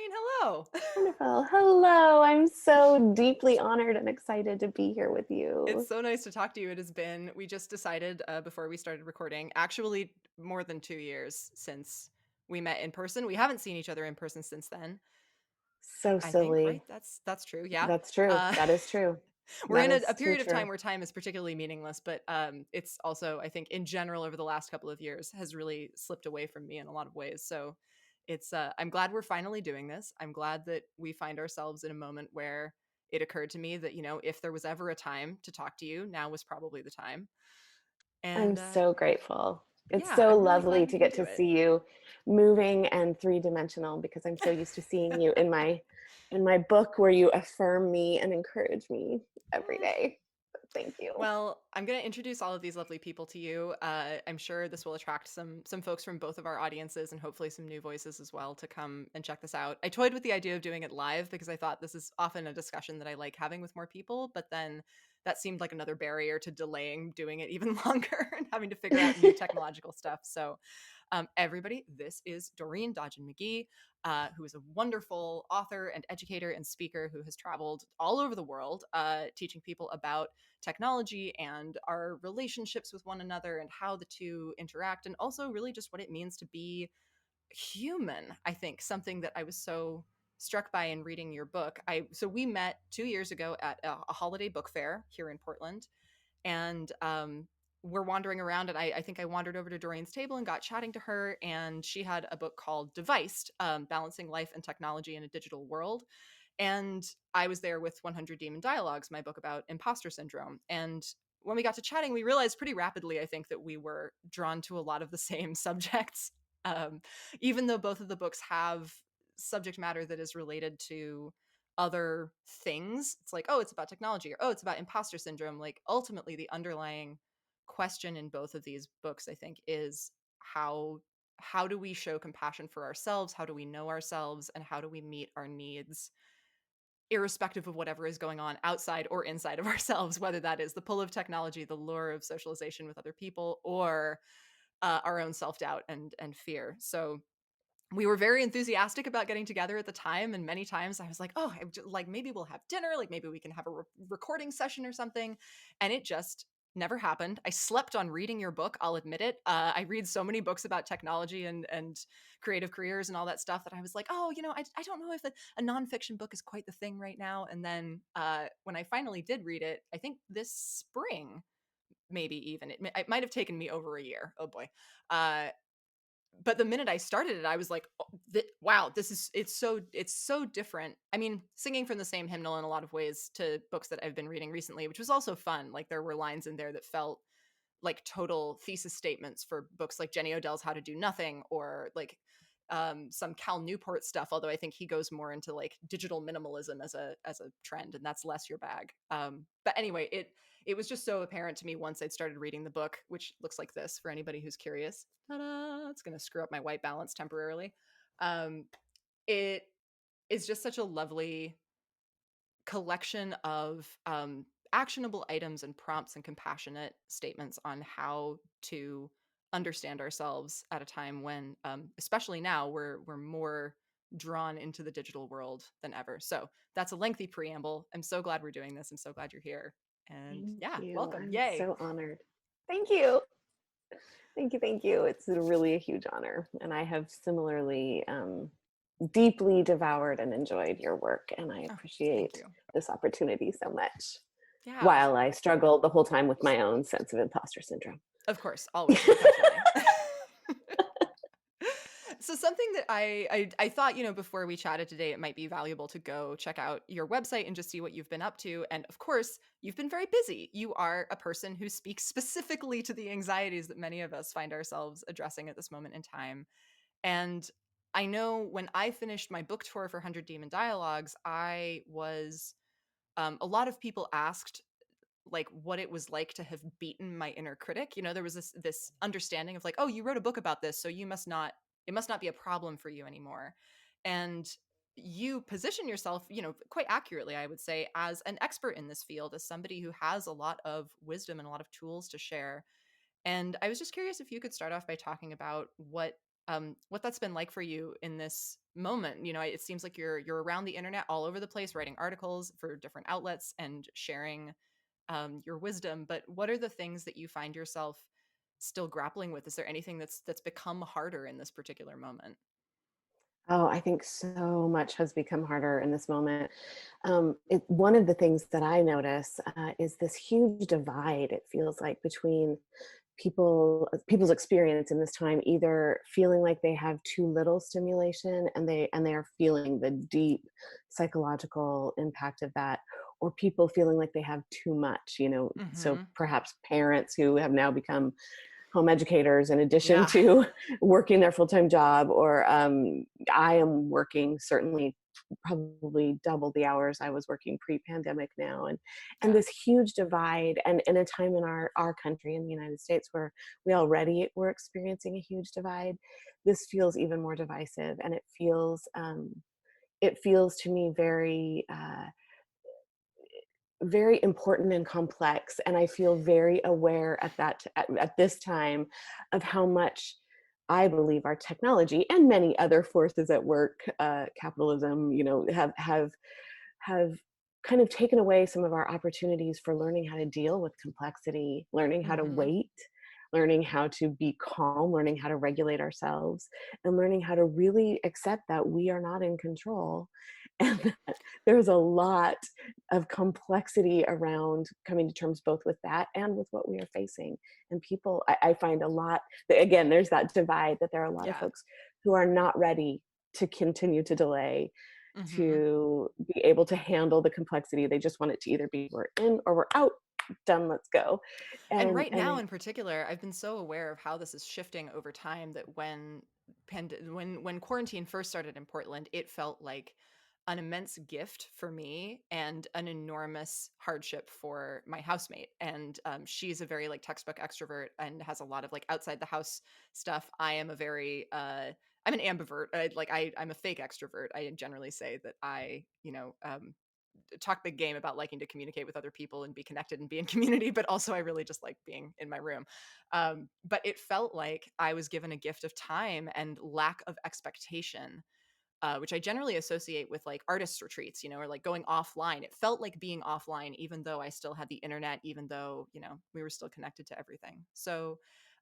Doreen, hello. Wonderful. Hello. I'm so deeply honored and excited to be here with It's you. so nice to talk to you. It has been, we just decided before we started recording, actually more than 2 years since we met in person. We haven't seen each other in person since then, So I think, right? silly. That's true. Yeah. That's true. Uh, That is true. we're That in a is too period of time true. where time is particularly meaningless, but it's also, I think, in general, over the last couple of years, has really slipped away from me in a lot of ways. So I'm glad we're finally doing this. I'm glad that we find ourselves in a moment where it occurred to me that, if there was ever a time to talk to you, now was probably the time. I'm And so grateful. It's yeah, so I'm really glad lovely we to can get do to it. see you moving and three-dimensional because I'm so used to seeing you in my book where you affirm me and encourage me every day. Thank you. Well, I'm going to introduce all of these lovely people to you. I'm sure this will attract some folks from both of our audiences and hopefully some new voices as well to come and check this out. I toyed with the idea of doing it live because I thought this is often a discussion that I like having with more people, but then that seemed like another barrier to delaying doing it even longer and having to figure out new technological stuff. So everybody, this is Doreen Dodgen-Magee, who is a wonderful author and educator and speaker who has traveled all over the world teaching people about technology and our relationships with one another and how the two interact, and also really just what it means to be human. I think something that I was so struck by in reading your book. So we met 2 years ago at a holiday book fair here in Portland, and we're wandering around, and I think I wandered over to Doreen's table and got chatting to her, and she had a book called Deviced, Balancing Life and Technology in a Digital World. And I was there with 100 Demon Dialogues, my book about imposter syndrome. And when we got to chatting, we realized pretty rapidly, I think, that we were drawn to a lot of the same subjects. Um, Even though both of the books have subject matter that is related to other things, it's like, oh, it's about technology, or oh, it's about imposter syndrome. Like, ultimately, the underlying question in both of these books, I think, is how do we show compassion for ourselves? How do we know ourselves? And how do we meet our needs irrespective of whatever is going on outside or inside of ourselves, whether that is the pull of technology, the lure of socialization with other people, or our own self-doubt and fear. So we were very enthusiastic about getting together at the time, and many times I was like, oh, like maybe we'll have dinner, like maybe we can have a recording session or something, and it just never happened. I slept on reading your book, I'll admit it. I read so many books about technology and creative careers and all that stuff that I was like, oh, I don't know if a nonfiction book is quite the thing right now. And then when I finally did read it, I think this spring, maybe even it might have taken me over a year. Oh boy. uh, but the minute I started it, I was like, oh, wow, it's so different. I mean, singing from the same hymnal in a lot of ways to books that I've been reading recently, which was also fun. Like, there were lines in there that felt like total thesis statements for books like Jenny Odell's How to Do Nothing, or like some Cal Newport stuff. Although I think he goes more into like digital minimalism as a trend, and that's less your bag. But anyway, it was just so apparent to me once I'd started reading the book, which looks like this for anybody who's curious. Ta-da! It's going to screw up my white balance temporarily. Um, it is just such a lovely collection of actionable items and prompts and compassionate statements on how to understand ourselves at a time when, especially now, we're more drawn into the digital world than ever. So that's a lengthy preamble. I'm so glad we're doing this. I'm so glad you're here. And Thank yeah, you. welcome. I'm Yay. so honored. Thank you. Thank you. Thank you. It's really a huge honor. And I have similarly deeply devoured and enjoyed your work. And I Oh, thank appreciate you. this opportunity so much Yeah, while I struggle the whole time with my own sense of imposter syndrome. of course, always, perpetually. So something that I thought, before we chatted today, it might be valuable to go check out your website and just see what you've been up to. And of course, you've been very busy. You are a person who speaks specifically to the anxieties that many of us find ourselves addressing at this moment in time. And I know when I finished my book tour for 100 Demon Dialogues, I was a lot of people asked like what it was like to have beaten my inner critic. There was this understanding of like, oh, you wrote a book about this, so it must not be a problem for you anymore. And you position yourself, quite accurately, I would say, as an expert in this field, as somebody who has a lot of wisdom and a lot of tools to share. And I was just curious if you could start off by talking about what what that's been like for you in this moment. You know, it seems like you're around the internet all over the place, writing articles for different outlets and sharing your wisdom. But what are the things that you find yourself still grappling with? Is there anything that's become harder in this particular moment? Oh, I think so much has become harder in this moment. One of the things that I notice is this huge divide, it feels like, between people's experience in this time, either feeling like they have too little stimulation and they are feeling the deep psychological impact of that, or people feeling like they have too much, so Hmm. perhaps parents who have now become home educators in addition Yeah. to working their full-time job, or I am working certainly probably double the hours I was working pre-pandemic now, and Yeah. this huge divide, and in a time in our country, in the United States, where we already were experiencing a huge divide, this feels even more divisive, and it feels to me very very important and complex, and I feel very aware at this time of how much I believe our technology and many other forces at work, capitalism, have kind of taken away some of our opportunities for learning how to deal with complexity, learning how to Hmm. wait, learning how to be calm, learning how to regulate ourselves, and learning how to really accept that we are not in control. And that there's a lot of complexity around coming to terms both with that and with what we are facing. And people, I find a lot, again, there's that divide, that there are a lot of Yeah. folks who are not ready to continue to delay, Hmm. to be able to handle the complexity. They just want it to either be we're in or we're out, done, let's go. And And right and now I, in particular, I've been so aware of how this is shifting over time that when quarantine first started in Portland, it felt like an immense gift for me and an enormous hardship for my housemate. And she's a very like textbook extrovert and has a lot of like outside the house stuff. I am a very I'm an ambivert. I'm a fake extrovert. I generally say that I, talk big game about liking to communicate with other people and be connected and be in community, but also I really just like being in my room. But it felt like I was given a gift of time and lack of expectation, which I generally associate with like artist retreats, or like going offline. It felt like being offline, even though I still had the internet, even though, we were still connected to everything. So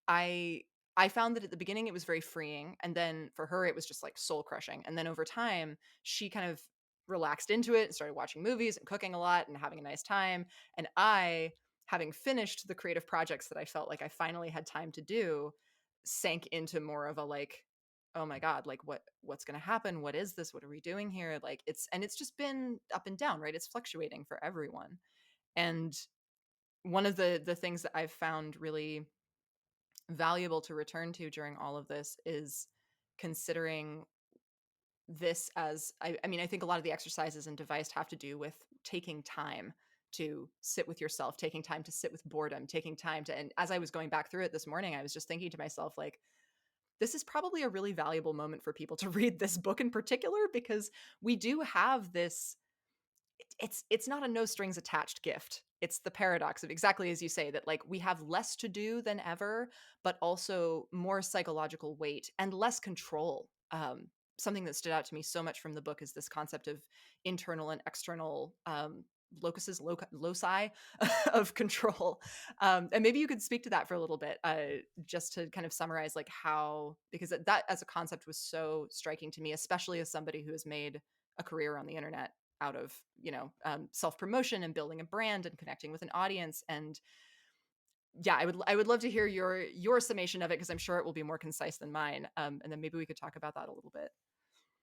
I I found that at the beginning it was very freeing. And then for her, it was just like soul crushing. And then over time, she kind of relaxed into it and started watching movies and cooking a lot and having a nice time. And I, having finished the creative projects that I felt like I finally had time to do, sank into more of a like, oh my god, like what's going to happen, what is this, what are we doing here, like it's just been up and down, right? It's fluctuating for everyone. And one of the things that I've found really valuable to return to during all of this is considering this as I mean, I think a lot of the exercises and device have to do with taking time to sit with yourself, taking time to sit with boredom, taking time to, and as I was going back through it this morning, I was just thinking to myself, like, this is probably a really valuable moment for people to read this book in particular, because we do have this, it's not a no strings attached gift. It's the paradox of, exactly as you say, that like we have less to do than ever, but also more psychological weight and less control. Something that stood out to me so much from the book is this concept of internal and external loci of control. And maybe you could speak to that for a little bit, just to kind of summarize like how, because that as a concept was so striking to me, especially as somebody who has made a career on the internet out of, self-promotion and building a brand and connecting with an audience. And yeah, I would love to hear your summation of it, because I'm sure it will be more concise than mine. And then maybe we could talk about that a little bit.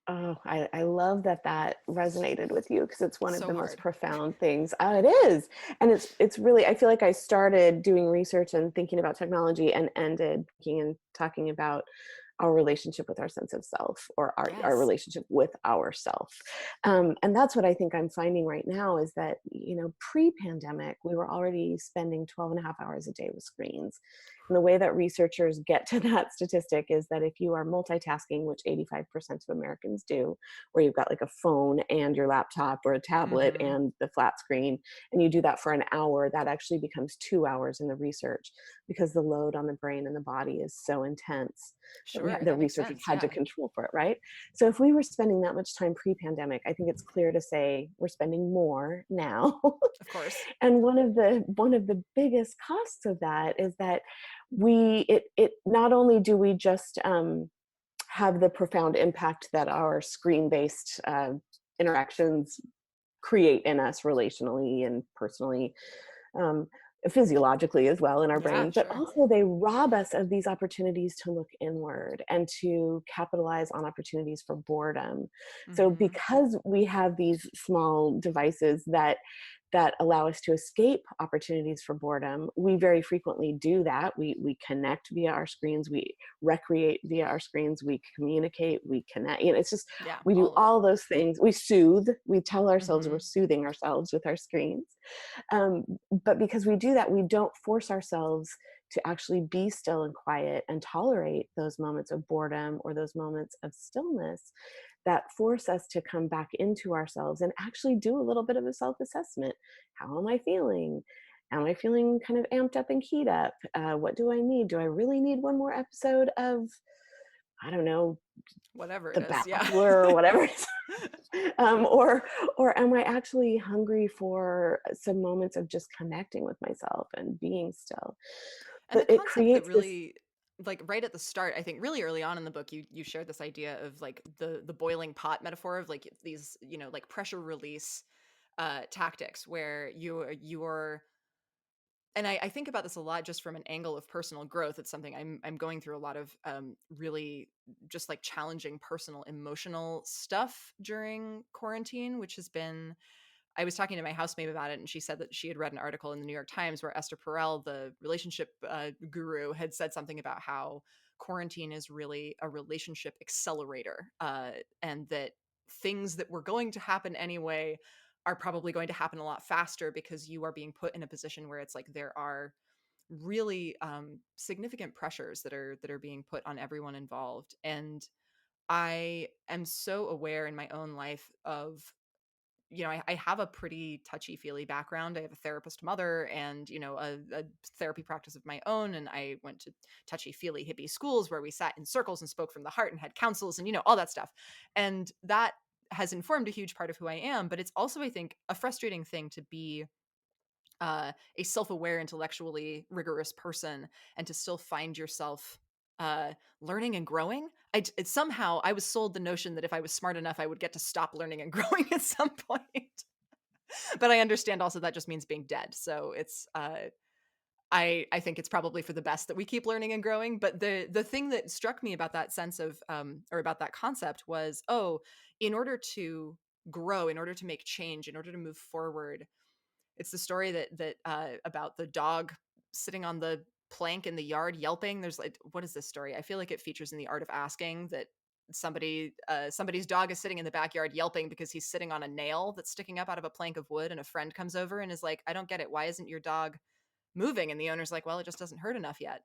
oh, I love that that resonated with you, because it's one of So the most hard. profound things. It is, and it's really, I feel like I started doing research and thinking about technology and ended thinking and talking about our relationship with our sense of self, or our Yes. relationship with ourself. And that's what I think I'm finding right now, is that, pre-pandemic, we were already spending 12 and a half hours a day with screens. And the way that researchers get to that statistic is that if you are multitasking, which 85% of Americans do, where you've got like a phone and your laptop or a tablet Mhm. and the flat screen, and you do that for an hour, that actually becomes 2 hours in the research, because the load on the brain and the body is so intense that Sure, the that makes researchers sense, had to yeah. control for it, right? So if we were spending that much time pre-pandemic, I think it's clear to say we're spending more now. Of course. And one of the biggest costs of that is that it not only do we just have the profound impact that our screen-based interactions create in us relationally and personally, um, physiologically as well in our Yeah, brain, but sure. also they rob us of these opportunities to look inward and to capitalize on opportunities for boredom. So Mhm. because we have these small devices that allow us to escape opportunities for boredom, we very frequently do that. We connect via our screens, we recreate via our screens, we communicate, we connect. It's just Yeah, we do all of it. all those things. We soothe. We tell ourselves we're Mhm. soothing ourselves with our screens. Um, but because we do that, we don't force ourselves to actually be still and quiet and tolerate those moments of boredom or those moments of stillness that force us to come back into ourselves and actually do a little bit of a self assessment. How am I feeling? Am I feeling kind of amped up and keyed up? What do I need? Do I really need one more episode of, I don't know, Whatever it The is, yeah. Bachelor or whatever it is? um, or or am I actually hungry for some moments of just connecting with myself and being still? And the But it concept that creates this. really like right at the start, I think really early on in the book, you shared this idea of like the boiling pot metaphor of like these, like pressure release tactics where you're and I think about this a lot just from an angle of personal growth. It's something I'm going through a lot of really just like challenging personal emotional stuff during quarantine, which has been I was talking to my housemate about it, and she said that she had read an article in the New York Times where Esther Perel, the relationship guru, had said something about how quarantine is really a relationship accelerator, and that things that were going to happen anyway are probably going to happen a lot faster because you are being put in a position where it's like there are really significant pressures that are being put on everyone involved. And I am so aware in my own life of I have a pretty touchy feely background. I have a therapist mother and, a therapy practice of my own. And I went to touchy feely hippie schools where we sat in circles and spoke from the heart and had councils and, all that stuff. And that has informed a huge part of who I am. But it's also, I think, a frustrating thing to be a self-aware, intellectually rigorous person and to still find yourself learning and growing. Somehow I was sold the notion that if I was smart enough, I would get to stop learning and growing at some point. But I understand also that just means being dead. So it's I think it's probably for the best that we keep learning and growing. But the thing that struck me about that sense of or about that concept was, oh, in order to grow, in order to make change, in order to move forward, it's the story that about the dog sitting on the plank in the yard yelping. There's like, what is this story? I feel like it features in The Art of Asking that somebody's dog is sitting in the backyard yelping because he's sitting on a nail that's sticking up out of a plank of wood, and a friend comes over and is like, "I don't get it. Why isn't your dog moving?" And the owner's like, "Well, it just doesn't hurt enough yet."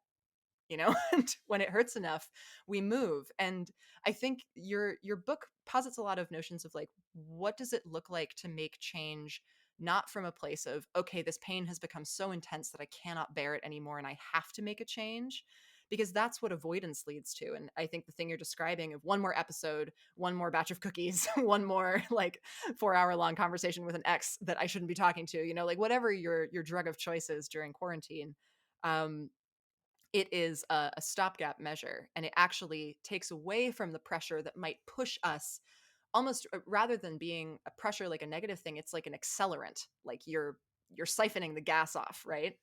And when it hurts enough, we move. And I think your book posits a lot of notions of like, what does it look like to make change, not from a place of, okay, this pain has become so intense that I cannot bear it anymore and I have to make a change, because that's what avoidance leads to. And I think the thing you're describing of one more episode, one more batch of cookies, one more like 4 hour long conversation with an ex that I shouldn't be talking to, like whatever your drug of choice is during quarantine, um, it is a stopgap measure, and it actually takes away from the pressure that might push us almost, rather than being a pressure like a negative thing, it's like an accelerant, like you're siphoning the gas off, right?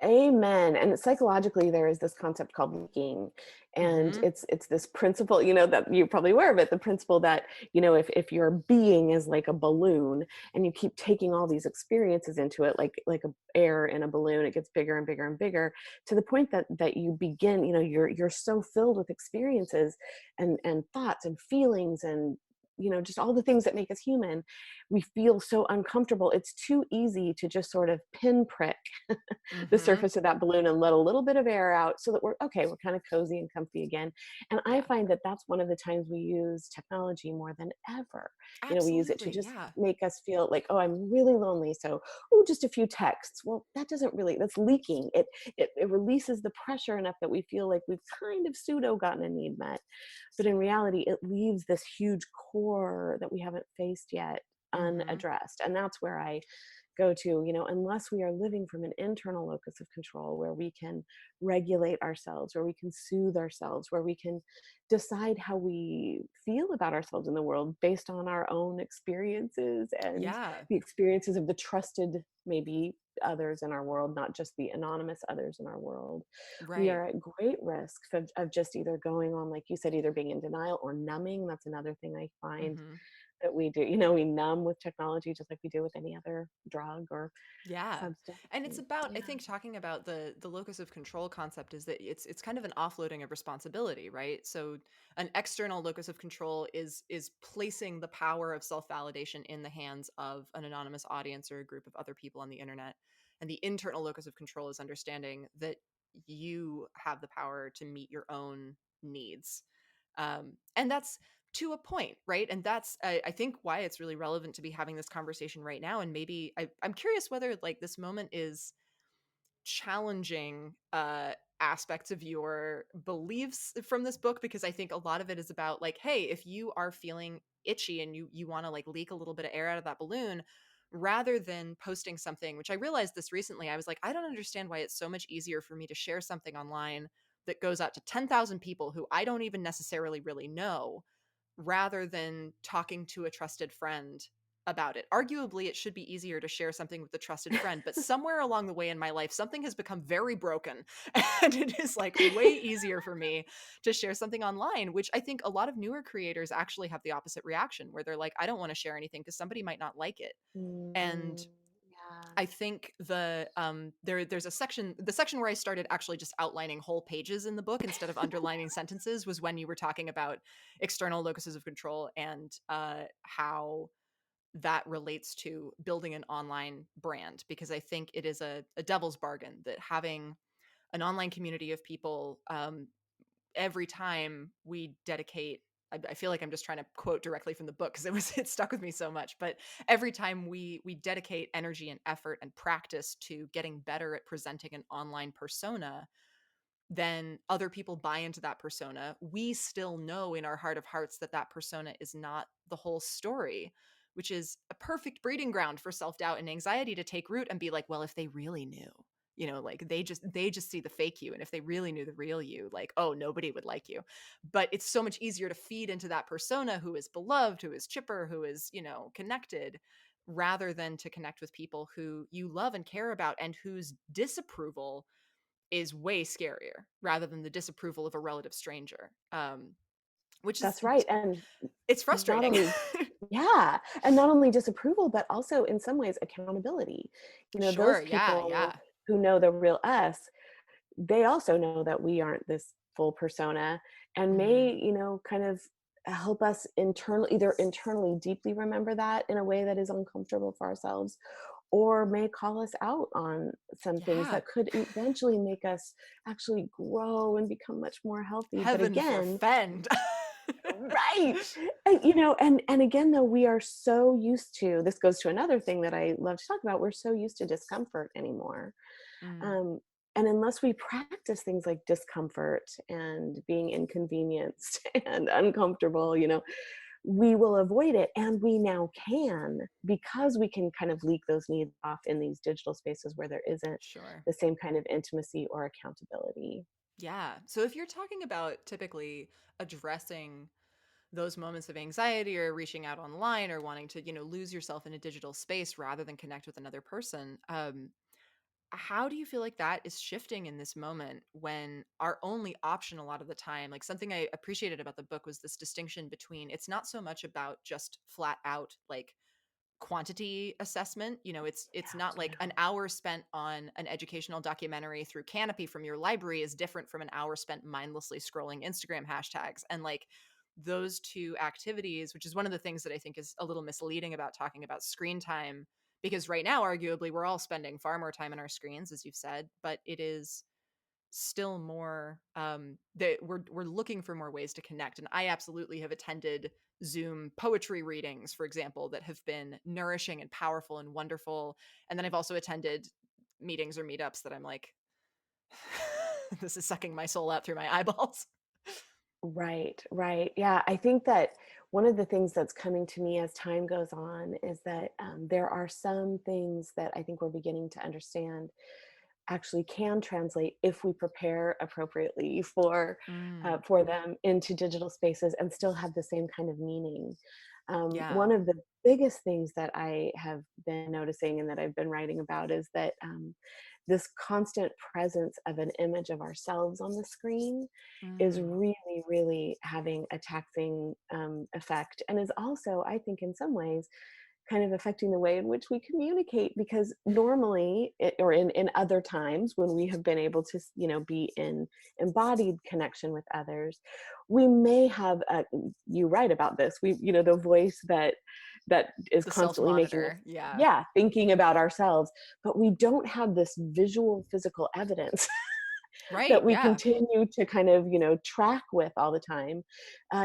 Amen. And psychologically, there is this concept called leaking, and Mm-hmm. it's this principle, that you're probably aware of it. The principle that if your being is like a balloon, and you keep taking all these experiences into it, like a air in a balloon, it gets bigger and bigger and bigger to the point that you begin, you're so filled with experiences and thoughts and feelings and just all the things that make us human, we feel so uncomfortable. It's too easy to just sort of pinprick the Mm-hmm. surface of that balloon and let a little bit of air out so that we're okay, we're kind of cozy and comfy again. And I Yeah. find that that's one of the times we use technology more than ever. We use it to Absolutely. just Yeah. make us feel like, oh, I'm really lonely, so oh, just a few texts. Well, that doesn't really, that's leaking. It releases the pressure enough that we feel like we've kind of pseudo gotten a need met, but in reality it leaves this huge core that we haven't faced yet Mm-hmm. unaddressed. And that's where I go to, unless we are living from an internal locus of control where we can regulate ourselves, where we can soothe ourselves, where we can decide how we feel about ourselves in the world based on our own experiences and Yeah. the experiences of the trusted, maybe, others in our world, not just the anonymous others in our world. We Right. are at great risk of just either going on, like you said, either being in denial or numbing. That's another thing I find Mm-hmm. that we do. We numb with technology just like we do with any other drug or Yeah. substance. And it's And about, I yeah. think, talking about the locus of control concept is that it's kind of an offloading of responsibility, right? So an external locus of control is placing the power of self-validation in the hands of an anonymous audience or a group of other people on the internet. And the internal locus of control is understanding that you have the power to meet your own needs. And that's to a point, right? And that's I think why it's really relevant to be having this conversation right now. And maybe I'm curious whether like this moment is challenging aspects of your beliefs from this book, because I think a lot of it is about like, hey, if you are feeling itchy and you want to like leak a little bit of air out of that balloon, rather than posting something, which I realized this recently, I was like, I don't understand why it's so much easier for me to share something online that goes out to 10,000 people who I don't even necessarily really know, rather than talking to a trusted friend about it. Arguably, it should be easier to share something with a trusted friend, but somewhere along the way in my life, something has become very broken. And it is like way easier for me to share something online, which I think a lot of newer creators actually have the opposite reaction, where they're like, I don't want to share anything because somebody might not like it. And Yeah. I think there's a section, the section where I started actually just outlining whole pages in the book instead of underlining sentences, was when you were talking about external locuses of control and how that relates to building an online brand, because I think it is a devil's bargain that having an online community of people, every time we dedicate, I feel like I'm just trying to quote directly from the book because it stuck with me so much, but every time we dedicate energy and effort and practice to getting better at presenting an online persona, then other people buy into that persona. We still know in our heart of hearts that that persona is not the whole story, which is a perfect breeding ground for self-doubt and anxiety to take root and be like, well, if they really knew, like they just see the fake you, and if they really knew the real you, like, oh, nobody would like you. But it's so much easier to feed into that persona who is beloved, who is chipper, who is, connected, rather than to connect with people who you love and care about and whose disapproval is way scarier, rather than the disapproval of a relative stranger. Which is, That's right. And it's not frustrating. only, yeah, and not only disapproval, but also in some ways accountability. Sure. Those Yeah. people Yeah. who know the real us, they also know that we aren't this full persona and Hmm. may, kind of help us internally, either internally deeply remember that in a way that is uncomfortable for ourselves, or may call us out on some things Yeah. that could eventually make us actually grow and become much more healthy. But Heaven again, forfend. right. And and again, though, we are so used to, this goes to another thing that I love to talk about, we're so used to discomfort anymore. Mm, um, and unless we practice things like discomfort and being inconvenienced and uncomfortable, we will avoid it. And we now can, because we can kind of leak those needs off in these digital spaces where there isn't sure. the same kind of intimacy or accountability. Yeah. So if you're talking about typically addressing those moments of anxiety or reaching out online or wanting to, lose yourself in a digital space rather than connect with another person, how do you feel like that is shifting in this moment when our only option a lot of the time, like something I appreciated about the book was this distinction between, it's not so much about just flat out like quantity assessment. It's not like Yeah. an hour spent on an educational documentary through Canopy from your library is different from an hour spent mindlessly scrolling Instagram hashtags. And like those two activities, which is one of the things that I think is a little misleading about talking about screen time, because right now, arguably, we're all spending far more time on our screens, as you've said, but it is still more that we're looking for more ways to connect. And I absolutely have attended Zoom poetry readings, for example, that have been nourishing and powerful and wonderful. And then I've also attended meetings or meetups that I'm like, this is sucking my soul out through my eyeballs. Right, right. Yeah, I think that one of the things that's coming to me as time goes on is that there are some things that I think we're beginning to understand actually can translate if we prepare appropriately Mm, for them into digital spaces and still have the same kind of meaning. yeah. One of the biggest things that I have been noticing and that I've been writing about is that this constant presence of an image of ourselves on the screen is Mm, really, really having a taxing effect, and is also, I think, in some ways, kind of affecting the way in which we communicate, because normally or in other times when we have been able to be in embodied connection with others, we may have you write about this, we the voice that is the constantly making us, self-monitor. Yeah. yeah, thinking about ourselves, but we don't have this visual physical evidence Right. that we Yeah. continue to kind of track with all the time,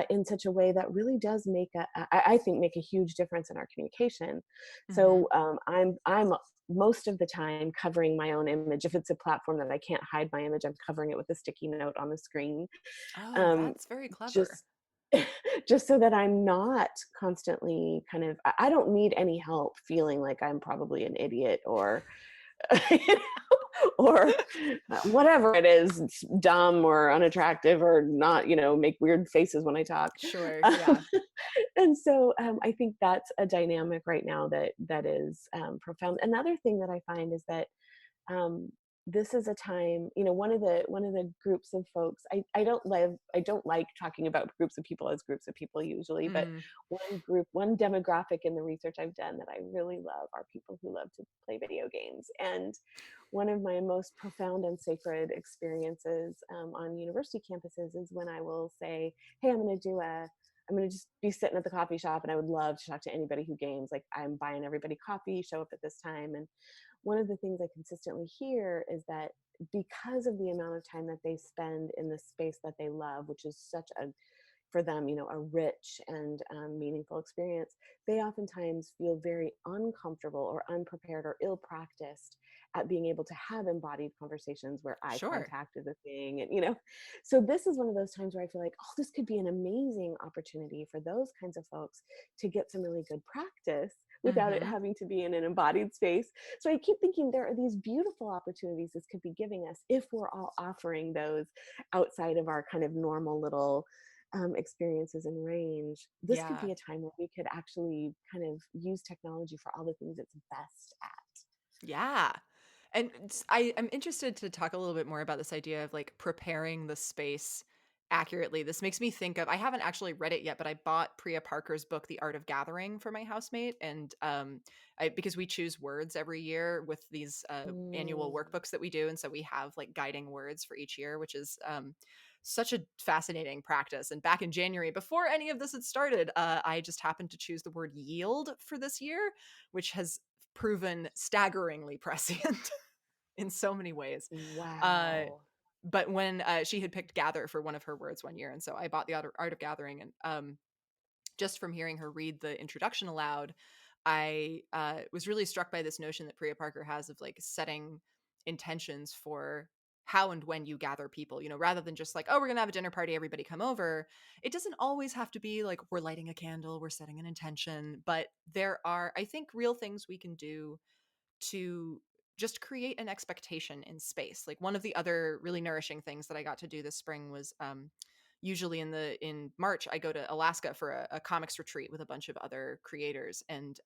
in such a way that really does make I think make a huge difference in our communication. Hmm. So I'm most of the time covering my own image. If it's a platform that I can't hide my image, I'm covering it with a sticky note on the screen, Oh, um, that's very clever. just just so that I'm not constantly kind of I don't need any help feeling like I'm probably an idiot or you or whatever it is, it's dumb or unattractive or not, make weird faces when I talk. Sure. Yeah. And so I think that's a dynamic right now that is profound. Another thing that I find is that um, this is a time, one of the groups of folks, I don't like talking about groups of people as groups of people usually, but Mm, one demographic in the research I've done that I really love are people who love to play video games. And one of my most profound and sacred experiences on university campuses is when I will say, hey, I'm going to just be sitting at the coffee shop and I would love to talk to anybody who games. Like, I'm buying everybody coffee, show up at this time. And one of the things I consistently hear is that because of the amount of time that they spend in the space that they love, which is such a for them, a rich and meaningful experience, they oftentimes feel very uncomfortable or unprepared or ill practiced at being able to have embodied conversations where eye sure. contact is a thing. And, so this is one of those times where I feel like, oh, this could be an amazing opportunity for those kinds of folks to get some really good practice without it Hmm. having to be in an embodied space. So I keep thinking there are these beautiful opportunities this could be giving us if we're all offering those outside of our kind of normal little experiences and range. This could Yeah. be a time where we could actually kind of use technology for all the things it's best at. Yeah. And I'm interested to talk a little bit more about this idea of like preparing the space accurately. This makes me think of, I haven't actually read it yet, but I bought Priya Parker's book, The Art of Gathering, for my housemate. And because we choose words every year with these annual Mm, workbooks that we do. And so we have like guiding words for each year, which is such a fascinating practice. And back in January, before any of this had started, I just happened to choose the word yield for this year, which has proven staggeringly prescient in so many ways. Uh, wow. but when she had picked gather for one of her words one year, and so I bought the Art of Gathering, and just from hearing her read the introduction aloud, I was really struck by this notion that Priya Parker has of like setting intentions for how and when you gather people, rather than just like, oh, we're going to have a dinner party, everybody come over. It doesn't always have to be like we're lighting a candle, we're setting an intention, but there are, I think, real things we can do to just create an expectation in space. Like one of the other really nourishing things that I got to do this spring was usually in March I go to Alaska for a comics retreat with a bunch of other creators. And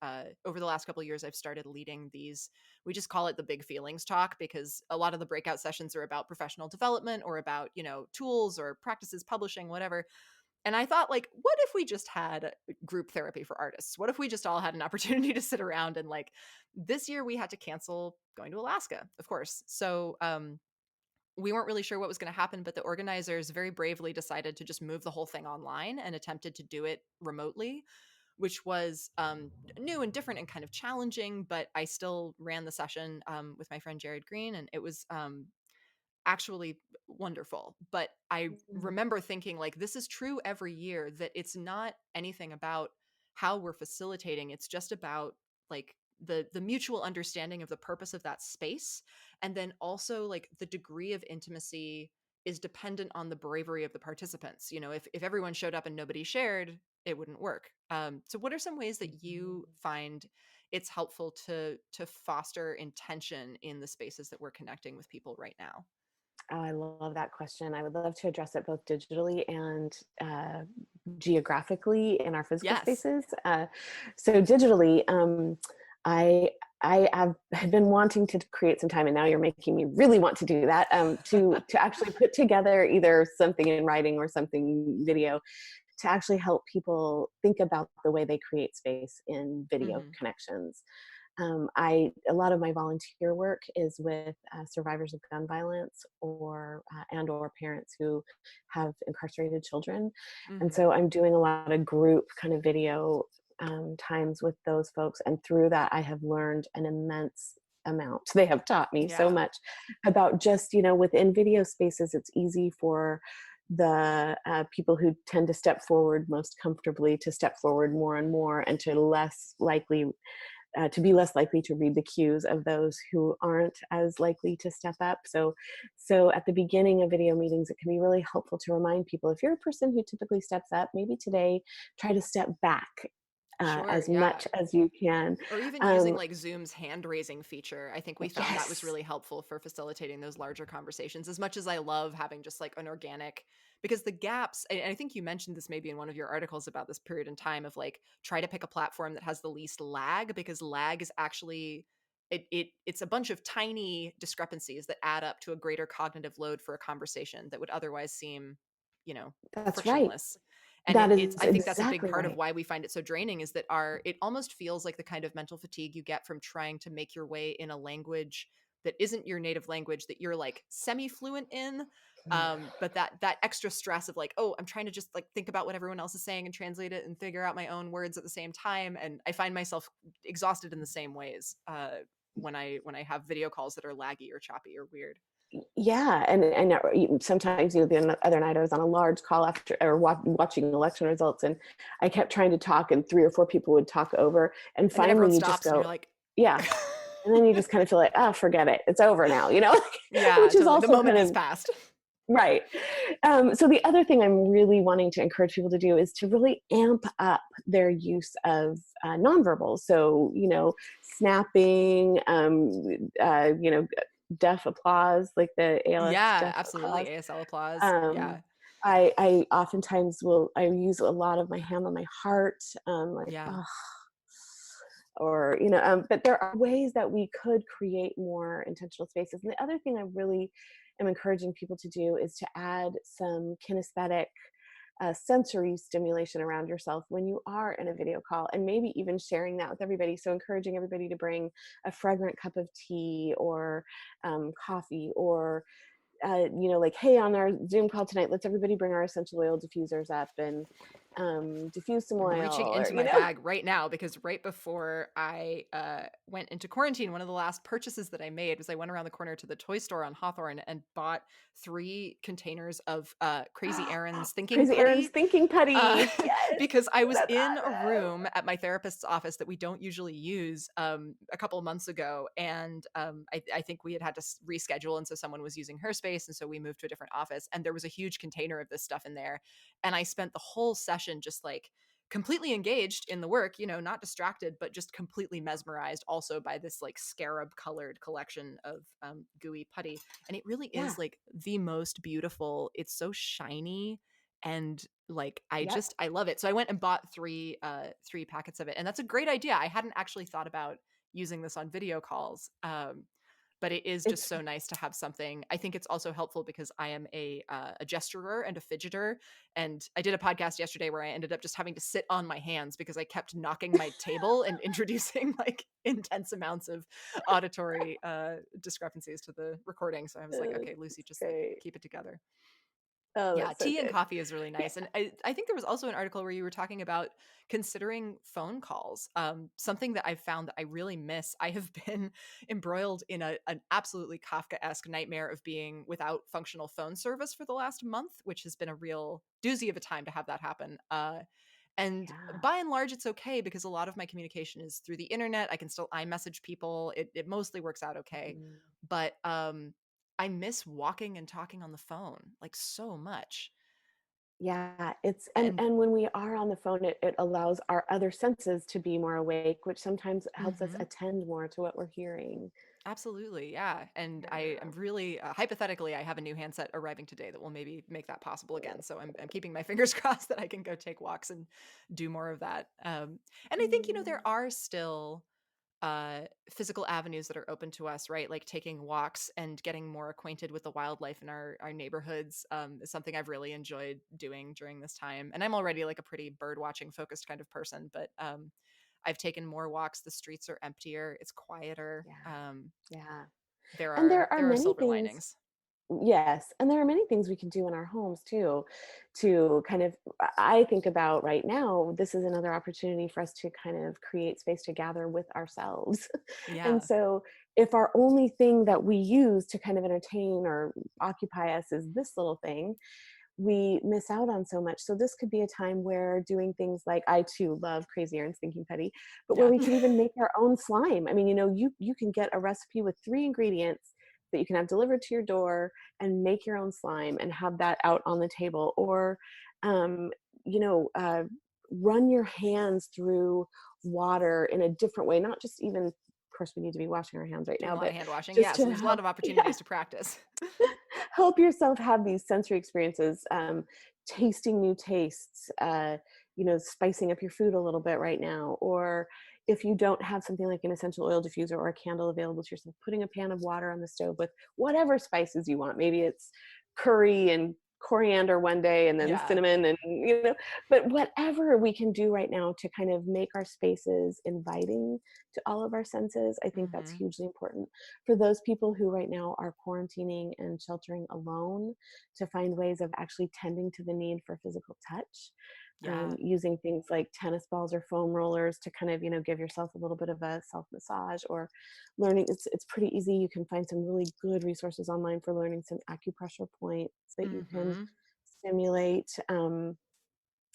over the last couple of years, I've started leading these. We just call it the big feelings talk because a lot of the breakout sessions are about professional development or about tools or practices, publishing, whatever. And I thought, like, what if we just had group therapy for artists? What if we just all had an opportunity to sit around and like this year we had to cancel going to Alaska, of course. So we weren't really sure what was going to happen, but the organizers very bravely decided to just move the whole thing online and attempted to do it remotely, which was new and different and kind of challenging. But I still ran the session with my friend Jared Green, and it was actually wonderful. But I Mhm. remember thinking, like, this is true every year, that it's not anything about how we're facilitating. It's just about like the mutual understanding of the purpose of that space. And then also like the degree of intimacy is dependent on the bravery of the participants. You know, if everyone showed up and nobody shared, it wouldn't work. So what are some ways that you Mhm. find it's helpful to foster intention in the spaces that we're connecting with people right now? Oh, I love that question. I would love to address it both digitally and geographically in our physical Yes. spaces. So digitally, I have been wanting to create some time, and now you're making me really want to do that. To actually put together either something in writing or something video to actually help people think about the way they create space in video Mhm. connections. I A lot of my volunteer work is with survivors of gun violence or parents who have incarcerated children, and Mhm. so I'm doing a lot of group kind of video times with those folks, and through that I have learned an immense amount. They have taught me so Yeah. much about just, you know, within video spaces. It's easy for the people who tend to step forward most comfortably to step forward more and more, and to be less likely to read the cues of those who aren't as likely to step up. So at the beginning of video meetings, it can be really helpful to remind people, if you're a person who typically steps up, maybe today try to step back Sure, as yeah. much as you can. Or even using Um, like Zoom's hand raising feature. I think we found that was yes. really helpful for facilitating those larger conversations. As much as I love having just like an organic, because the gaps, and I think you mentioned this maybe in one of your articles about this period in time of like try to pick a platform that has the least lag, because lag is actually it's a bunch of tiny discrepancies that add up to a greater cognitive load for a conversation that would otherwise seem, you know, That's right. frictionless. And That it's is I think that's a big exactly part of right. why we find it so draining, is that our it almost feels like the kind of mental fatigue you get from trying to make your way in a language that isn't your native language, that you're like semi fluent in. But that extra stress of like, oh, I'm trying to just like think about what everyone else is saying and translate it and figure out my own words at the same time, and I find myself exhausted in the same ways when I have video calls that are laggy or choppy or weird. Yeah, and sometimes, you know, the other night I was on a large call after or watching election results, and I kept trying to talk, and 3 or 4 people would talk over, and And then everyone finally you just stops and you're go, like, yeah, and then you just kind of feel like, oh, forget it, it's over now, you know, yeah, which is totally. The also moment kind has of passed. right. So the other thing I'm really wanting to encourage people to do is to really amp up their use of nonverbal. So, you know, snapping, deaf applause, like the ALS Yeah, deaf absolutely. applause. ASL applause. Um, Yeah. I oftentimes I use a lot of my hand on my heart, like, Yeah. oh, or, you know, but there are ways that we could create more intentional spaces. And the other thing I really am encouraging people to do is to add some kinesthetic sensory stimulation around yourself when you are in a video call, and maybe even sharing that with everybody. So encouraging everybody to bring a fragrant cup of tea or coffee, or like, hey, on our Zoom call tonight, let's everybody bring our essential oil diffusers up and diffuse some I'm reaching oil, or into my bag right now because right before I went into quarantine, one of the last purchases that I made was I went around the corner to the toy store on Hawthorne and bought 3 containers of Crazy Erin's thinking Crazy Aaron's putty. thinking uh, putty. Yes, because I was that's in a awesome. room at my therapist's office that we don't usually use a couple of months ago. And I think we had to reschedule. And so someone was using her space. And so we moved to a different office. And there was a huge container of this stuff in there. And I spent the whole session just like completely engaged in the work, you know, not distracted, but just completely mesmerized also by this like scarab colored collection of gooey putty. And it really Yeah. is like the most beautiful. It's so shiny and like Yep. I love it. So I went and bought 3 packets of it. And that's a great idea. I hadn't actually thought about using this on video calls. but it is just It's so nice to have something. I think it's also helpful because I am a gesturer and a fidgeter, and I did a podcast yesterday where I ended up just having to sit on my hands because I kept knocking my table and introducing like intense amounts of auditory discrepancies to the recording. So I was like, okay, Lucy, it's just like great. keep it together. Oh, Yeah, that's so tea and good. coffee is really Yeah. nice, and I think there was also an article where you were talking about considering phone calls, something that I've found that I really miss. I have been embroiled in an absolutely Kafkaesque nightmare of being without functional phone service for the last month, which has been a real doozy of a time to have that happen, and Yeah. by and large, it's okay because a lot of my communication is through the internet. I can still iMessage people. It mostly works out okay. Mm. But I miss walking and talking on the phone like so much. Yeah, it's And and when we are on the phone, it allows our other senses to be more awake, which sometimes helps us mhm, attend more to what we're hearing. absolutely, yeah. And I am Yeah. really hypothetically, I have a new handset arriving today that will maybe make that possible again. So I'm keeping my fingers crossed that I can go take walks and do more of that. And I think Mm. there are still physical avenues that are open to us, right? Like taking walks and getting more acquainted with the wildlife in our neighborhoods is something I've really enjoyed doing during this time. And I'm already like a pretty bird watching focused kind of person, but I've taken more walks. The streets are emptier. It's quieter. Yeah. Yeah. There And are there are there are many silver things. linings. Yes, and there are many things we can do in our homes too to kind of I think about right now, this is another opportunity for us to kind of create space to gather with ourselves. And Yeah. so if our only thing that we use to kind of entertain or occupy us is this little thing, we miss out on so much. So this could be a time where doing things like I too love Crazy Erin Stinking Petty, but where Yeah. we can even make our own slime. I mean, you can get a recipe with 3 ingredients that you can have delivered to your door and make your own slime and have that out on the table. Or, um, you know, uh, run your hands through water in a different way. Not just even, of course, we need to be washing our hands right Doing now, a lot but of hand washing. just Yeah. So to there's a lot help. of Yeah, opportunities to practice. help yourself have these sensory experiences, tasting new tastes, spicing up your food a little bit right now. Or if you don't have something like an essential oil diffuser or a candle available to yourself, putting a pan of water on the stove with whatever spices you want. Maybe it's curry and coriander one day and then Yeah. cinnamon and but whatever we can do right now to kind of make our spaces inviting to all of our senses, I think that's Hmm. hugely important for those people who right now are quarantining and sheltering alone, to find ways of actually tending to the need for physical touch, Yeah. using things like tennis balls or foam rollers to kind of give yourself a little bit of a self massage. Or learning, it's pretty easy, you can find some really good resources online for learning some acupressure points that you can Hmm. stimulate.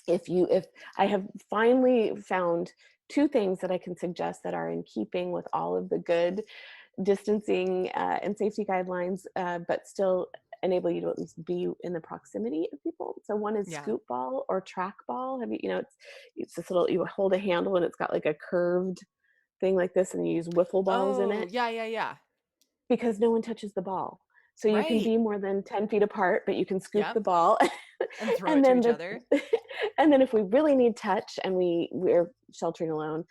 If I have finally found two things that I can suggest that are in keeping with all of the good distancing and safety guidelines, but still enable you to at least be in the proximity of people. So one is Yeah. scoop ball or track ball. Have it's this little, you hold a handle and it's got like a curved thing like this, and you use wiffle balls in Oh, it yeah, yeah, yeah. because no one touches the ball. So you can Right. be more than 10 feet apart, but you can scoop the Yep. ball. And throw it And to then each other. and then if we really need touch and we're sheltering alone,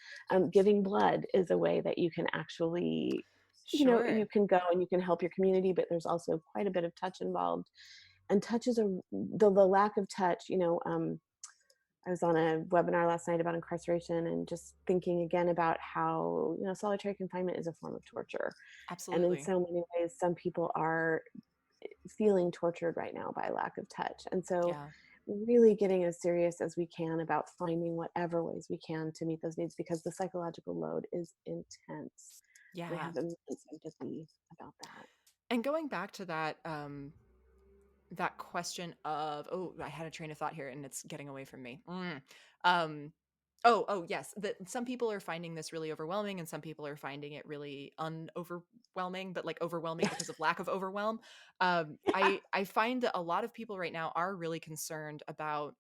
giving blood is a way that you can actually, you Sure. can go and you can help your community, but there's also quite a bit of touch involved. And touch is the lack of touch, I was on a webinar last night about incarceration and just thinking again about how, solitary confinement is a form of torture. And in Absolutely. so many ways, some people are feeling tortured right now by lack of touch. And so, Yeah. really getting as serious as we can about finding whatever ways we can to meet those needs, because the psychological load is intense. And I Yeah. have immense empathy about that. And going back to that question of, oh, I had a train of thought here and it's getting away from me. Um oh, yes, that some people are finding this really overwhelming and some people are finding it really unoverwhelming, but like overwhelming because of lack of overwhelm. Yeah. I find that a lot of people right now are really concerned about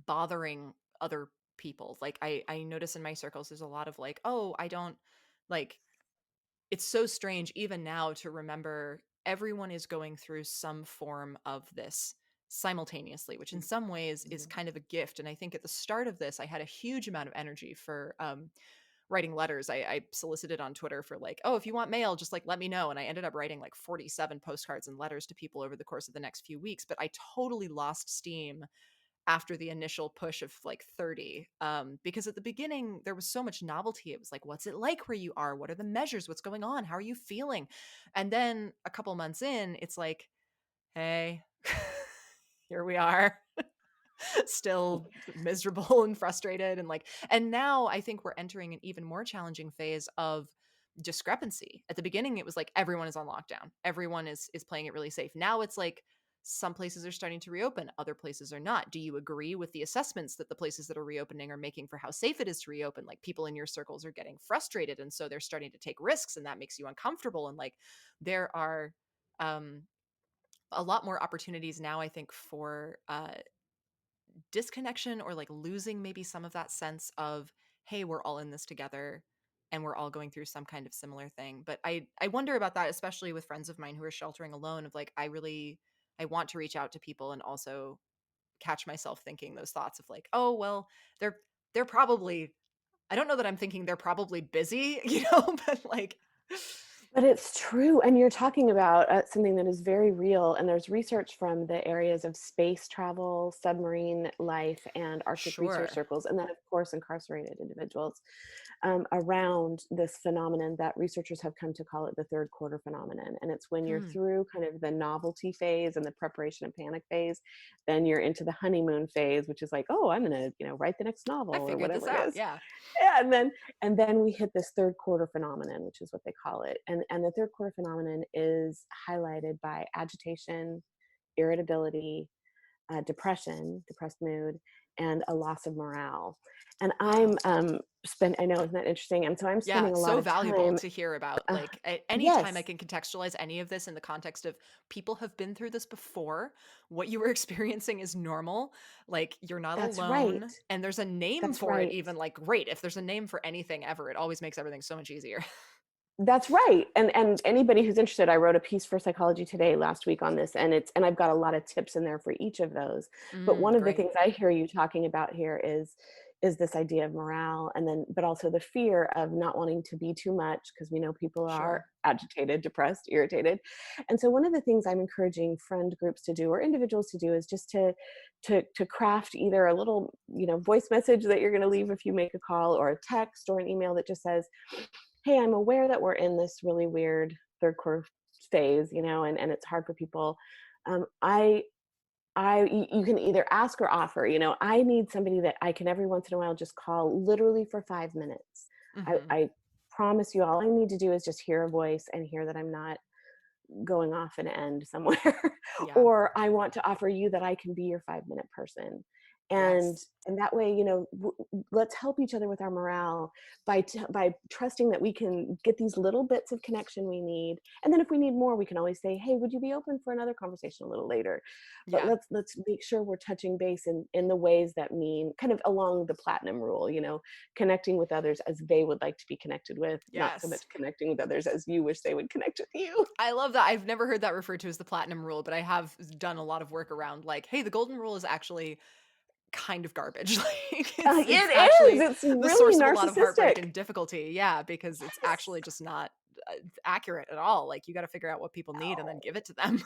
bothering other people. Like I notice in my circles there's a lot of like, oh, I don't like, it's so strange even now to remember everyone is going through some form of this simultaneously, which in some ways is Mhm. kind of a gift. And I think at the start of this I had a huge amount of energy for writing letters. I solicited on Twitter for like, oh, if you want mail, just like let me know. And I ended up writing like 47 postcards and letters to people over the course of the next few weeks. But I totally lost steam after the initial push of like 30, because at the beginning there was so much novelty. It was like, what's it like where you are, what are the measures, what's going on, how are you feeling? And then a couple months in, it's like, hey, here we are, still miserable and frustrated, and like, and now I think we're entering an even more challenging phase of discrepancy. At the beginning it was like everyone is on lockdown, everyone is playing it really safe. Now it's like some places are starting to reopen, other places are not. Do you agree with the assessments that the places that are reopening are making for how safe it is to reopen? Like, people in your circles are getting frustrated, and so they're starting to take risks, and that makes you uncomfortable. And like, there are um a lot more opportunities now, I think, for disconnection, or like losing maybe some of that sense of, hey, we're all in this together and we're all going through some kind of similar thing. But I wonder about that, especially with friends of mine who are sheltering alone, of like, I want to reach out to people and also catch myself thinking those thoughts of like, oh well, they're probably, I don't know that I'm thinking they're probably busy, but like, But it's true, and you're talking about, something that is very real, and there's research from the areas of space travel, submarine life, and Arctic research sure. circles, and then, of course, incarcerated individuals, around this phenomenon that researchers have come to call it the third quarter phenomenon. And it's when you're Hmm. through kind of the novelty phase and the preparation and panic phase, then you're into the honeymoon phase, which is like, oh, I'm going to, write the next novel I or figured this whatever it out. is. Yeah. Yeah, and then we hit this third quarter phenomenon, which is what they call it. And the third quarter phenomenon is highlighted by agitation, irritability, depression, depressed mood, and a loss of morale. And I'm Wow. I know, isn't that interesting? And so I'm Yeah, spending a lot so of valuable time. to hear about. Uh, Like, anytime I yes, can contextualize any of this in the context of people have been through this before, what you were experiencing is normal. Like, you're not that's right. alone, and there's a name That's for it, right. even. Like, great. If there's a name for anything ever, it always makes everything so much easier. That's right. And anybody who's interested, I wrote a piece for Psychology Today last week on this, and I've got a lot of tips in there for each of those. But one of the Great. things I hear you talking about here is this idea of morale, and then but also the fear of not wanting to be too much, because we know people are Sure. agitated, depressed, irritated. And so one of the things I'm encouraging friend groups to do, or individuals to do, is just to craft either a little, voice message that you're going to leave if you make a call, or a text or an email that just says, hey, I'm aware that we're in this really weird third quarter phase, and it's hard for people. I you can either ask or offer, I need somebody that I can every once in a while just call literally for 5 minutes. Hmm. I promise you, all I need to do is just hear a voice and hear that I'm not going off an end somewhere. Yeah. Or I want to offer you that I can be your 5 minute person. and Yes. and that way, let's help each other with our morale by trusting that we can get these little bits of connection we need. And then if we need more, we can always say, hey, would you be open for another conversation a little later? But Yeah. let's make sure we're touching base in the ways that mean, kind of along the platinum rule, connecting with others as they would like to be connected with, not so much Yes. connecting with others as you wish they would connect with you. I love that. I've never heard that referred to as the platinum rule, but I have done a lot of work around like, hey, the golden rule is actually kind of garbage. Like, it's It is. actually It's the really source of a lot of heartbreak narcissistic. and difficulty. Yeah, because it's Yes. actually just not accurate at all. Like, you got to figure out what people need and then give Oh, it to them.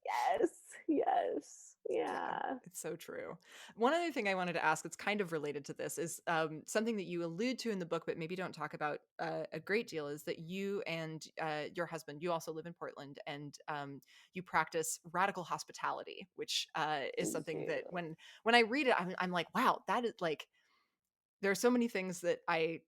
yes. Yes. Yeah, Yeah. it's so true. One other thing I wanted to ask that's kind of related to this is, something that you allude to in the book, but maybe don't talk about a great deal, is that you and your husband, you also live in Portland, and you practice radical hospitality, which is Thank something that you. when I read it, I'm like, wow, that is like, there are so many things that I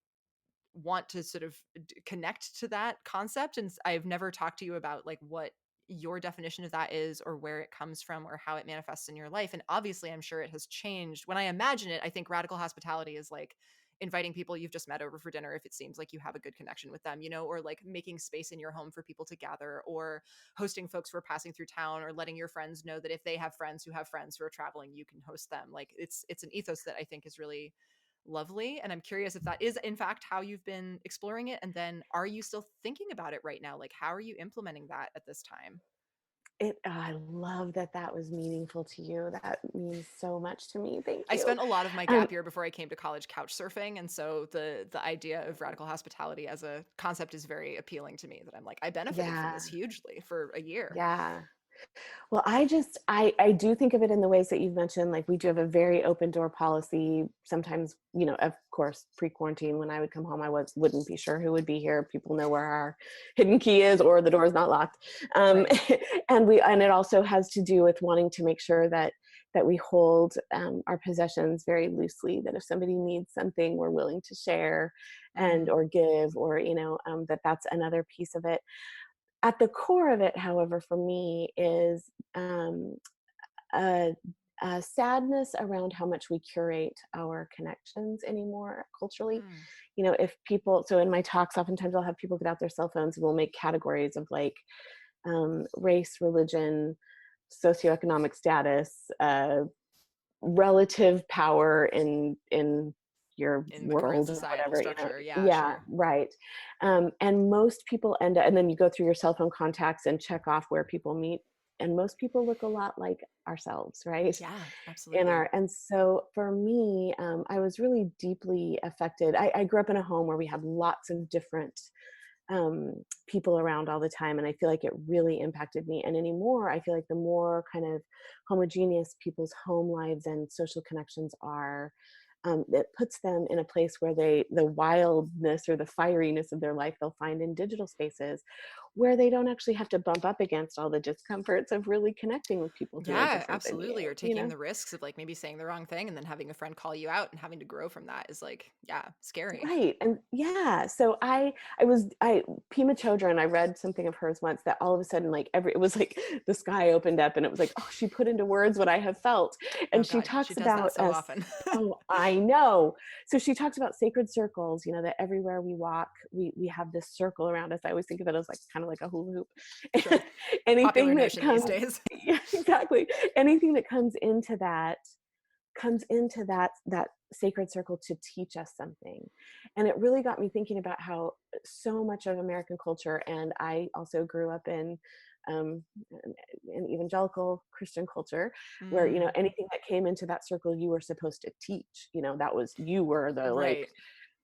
want to sort of connect to that concept, and I've never talked to you about like what your definition of that is, or where it comes from, or how it manifests in your life. And obviously I'm sure it has changed. When I imagine it, I think radical hospitality is like inviting people you've just met over for dinner if it seems like you have a good connection with them, or like making space in your home for people to gather, or hosting folks who are passing through town, or letting your friends know that if they have friends who have friends who are traveling, you can host them. Like, it's an ethos that I think is really lovely. And I'm curious if that is, in fact, how you've been exploring it. And then are you still thinking about it right now? Like, how are you implementing that at this time? I love that that was meaningful to you. That means so much to me. Thank I you. spent a lot of my Um, gap year before I came to college couch surfing, and so the idea of radical hospitality as a concept is very appealing to me, that I'm like, I benefited from this yeah, hugely for a year. yeah. Well, I do think of it in the ways that you've mentioned. Like we do have a very open door policy. Sometimes, of course, pre-quarantine when I would come home, wouldn't be sure who would be here. People know where our hidden key is, or the door is not locked. Um, Right. and it also has to do with wanting to make sure that we hold our possessions very loosely. That if somebody needs something, we're willing to share and Mm, or give, or that's another piece of it. At the core of it, however, for me is um, a, a sadness around how much we curate our connections anymore culturally. mm, If people, so in my talks, oftentimes I'll have people get out their cell phones and we'll make categories of like race, religion, socioeconomic status, relative power in your in the current world or societal whatever. structure, yeah, Yeah, sure. right. And most people end up, and then you go through your cell phone contacts and check off where people meet, and most people look a lot like ourselves, right? Yeah, absolutely. And so for me, I was really deeply affected. I grew up in a home where we had lots of different people around all the time, and I feel like it really impacted me. And anymore, I feel like the more kind of homogeneous people's home lives and social connections are, it puts them in a place where the wildness or the fieriness of their life they'll find in digital spaces, where they don't actually have to bump up against all the discomforts of really connecting with people who are Yeah, different than absolutely. Or you. taking the risks of like maybe saying the wrong thing and then having a friend call you out and having to grow from that is like, yeah, scary. Right. And yeah, so I Pima Chodron, I read something of hers once that all of a sudden like it was like the sky opened up and it was like, oh, she put into words what I have felt. Oh And she God, she talks does that about so us. often. Oh, I know. So she talks about sacred circles, that everywhere we walk, we have this circle around us. I always think of it as like kind of like a hula Sure. hoop. Anything Popular that notion these comes, days. yeah, exactly. Anything that comes into that sacred circle to teach us something. And it really got me thinking about how so much of American culture, and I also grew up in um, an evangelical Christian culture, where Mm, anything that came into that circle you were supposed to teach. That was, you were the like.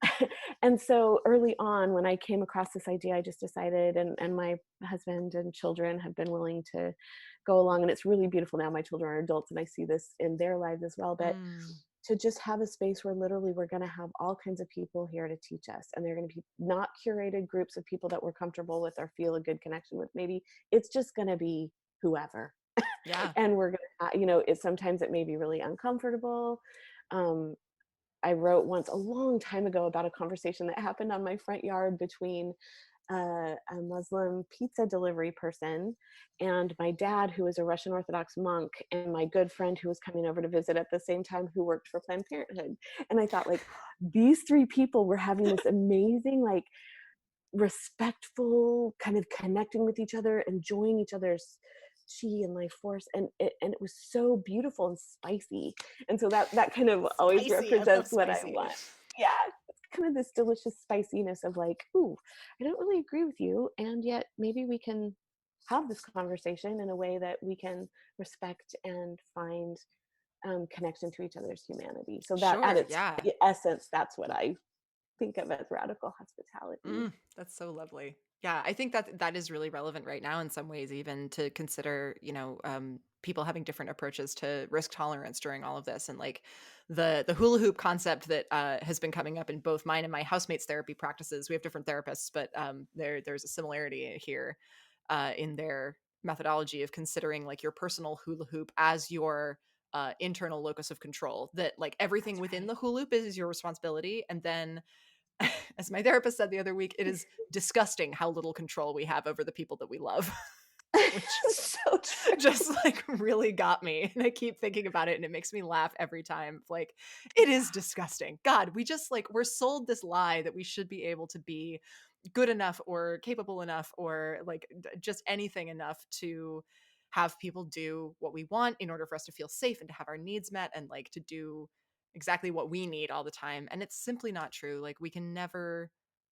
right. And so early on, when I came across this idea, I just decided, and my husband and children have been willing to go along, and it's really beautiful now. My children are adults, and I see this in their lives as well. But Mm, to just have a space where literally we're going to have all kinds of people here to teach us, and they're going to be not curated groups of people that we're comfortable with or feel a good connection with. Maybe it's just going to be whoever, yeah. and we're going to, sometimes it may be really uncomfortable. Um, I wrote once a long time ago about a conversation that happened on my front yard between a Muslim pizza delivery person and my dad, who was a Russian Orthodox monk, and my good friend who was coming over to visit at the same time, who worked for Planned Parenthood. And I thought, like, these three people were having this amazing, like, respectful kind of connecting with each other, enjoying each other's chi and life force, and it was so beautiful and spicy. And so that kind of always Spicy. I love represents what I spicy. want. Yeah, it's kind of this delicious spiciness of like, ooh, I don't really agree with you, and yet maybe we can have this conversation in a way that we can respect and find connection to each other's humanity. So that at Sure. its Yeah. essence, that's what I think of as radical hospitality. That's so lovely. Yeah, I think that that is really relevant right now in some ways, even to consider, people having different approaches to risk tolerance during all of this, and like the hula hoop concept that has been coming up in both mine and my housemates' therapy practices. We have different therapists, but there's a similarity here in their methodology of considering like your personal hula hoop as your internal locus of control. That like everything That's within right. the hula hoop is your responsibility, and then as my therapist said the other week, it is disgusting how little control we have over the people that we love, which So true. just like really got me. And I keep thinking about it and it makes me laugh every time. Like, it is disgusting. God, we just like, we're sold this lie that we should be able to be good enough or capable enough or like just anything enough to have people do what we want in order for us to feel safe and to have our needs met and like to do exactly what we need all the time. And it's simply not true. Like, we can never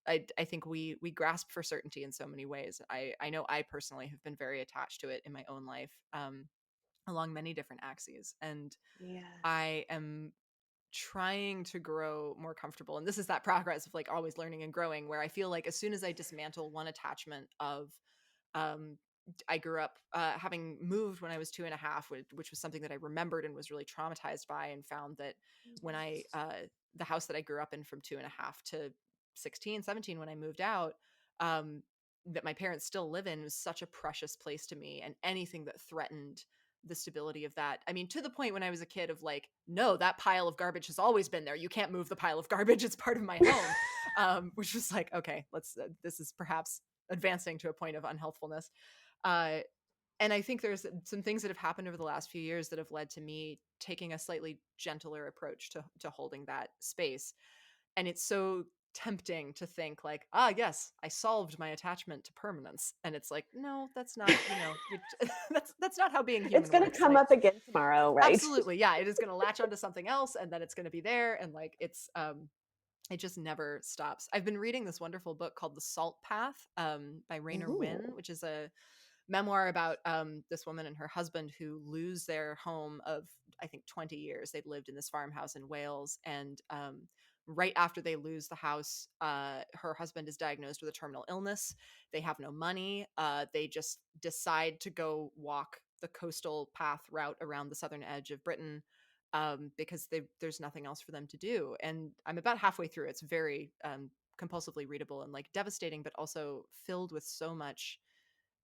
I think we grasp for certainty in so many ways. I know I personally have been very attached to it in my own life, along many different axes, and Yes. I am trying to grow more comfortable. And this is that progress of like always learning and growing, where I feel like as soon as I dismantle one attachment of, um, I grew up having moved when I was 2.5, which was something that I remembered and was really traumatized by, and found that when the house that I grew up in from 2.5 to 16, 17, when I moved out, um, that my parents still live in, was such a precious place to me. And anything that threatened the stability of that, I mean, to the point when I was a kid of like, no, that pile of garbage has always been there. You can't move the pile of garbage. It's part of my home. Which was like, okay, this is perhaps advancing to a point of unhealthfulness. Uh, and I think there's some things that have happened over the last few years that have led to me taking a slightly gentler approach to holding that space. And it's so tempting to think like, ah, yes, I solved my attachment to permanence. And it's like, no, that's not, that's not how being It's human going to works. come Like, up again tomorrow, right? absolutely, yeah, it is going to latch onto something else, and then it's going to be there, and like it just never stops. I've been reading this wonderful book called The Salt Path, by Rainer Ooh. Wynn, which is a memoir about this woman and her husband who lose their home of, I think, 20 years. They'd lived in this farmhouse in Wales, and right after they lose the house, her husband is diagnosed with a terminal illness. They have no money. They just decide to go walk the coastal path route around the southern edge of Britain, because there's nothing else for them to do. And I'm about halfway through. It's very compulsively readable and like devastating, but also filled with so much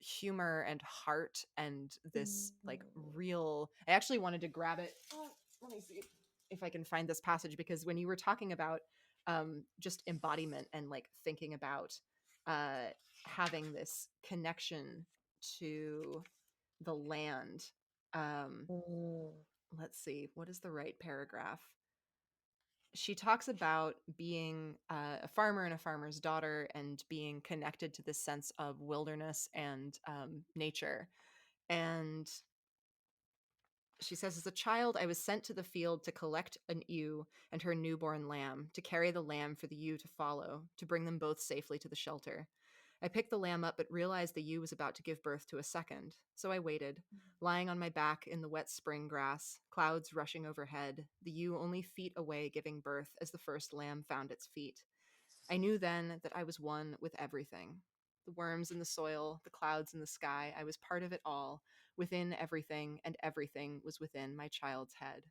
humor and heart, and this Mm. like real, I actually wanted to grab it. Oh, let me see if I can find this passage, because when you were talking about just embodiment and like thinking about uh having this connection to the land, um Mm. let's see, what is the right paragraph. She talks about being a farmer and a farmer's daughter, and being connected to this sense of wilderness and nature. And she says, as a child, I was sent to the field to collect an ewe and her newborn lamb, to carry the lamb for the ewe to follow, to bring them both safely to the shelter. I picked the lamb up, but realized the ewe was about to give birth to a second. So I waited, lying on my back in the wet spring grass, clouds rushing overhead, the ewe only feet away giving birth as the first lamb found its feet. I knew then that I was one with everything. The worms in the soil, the clouds in the sky, I was part of it all, within everything, and everything was within my child's head.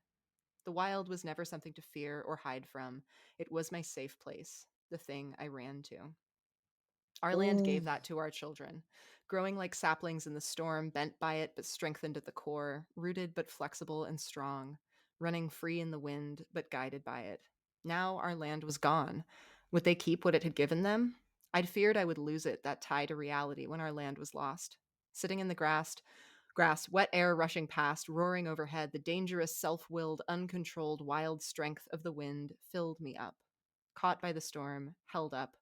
The wild was never something to fear or hide from. It was my safe place, the thing I ran to. Our land gave Mm. that to our children, growing like saplings in the storm, bent by it but strengthened at the core, rooted but flexible and strong, running free in the wind but guided by it. Now our land was gone. Would they keep what it had given them? I'd feared I would lose it, that tie to reality, when our land was lost. Sitting in the grass, wet air rushing past, roaring overhead, the dangerous, self-willed, uncontrolled, wild strength of the wind filled me up. Caught by the storm, held up,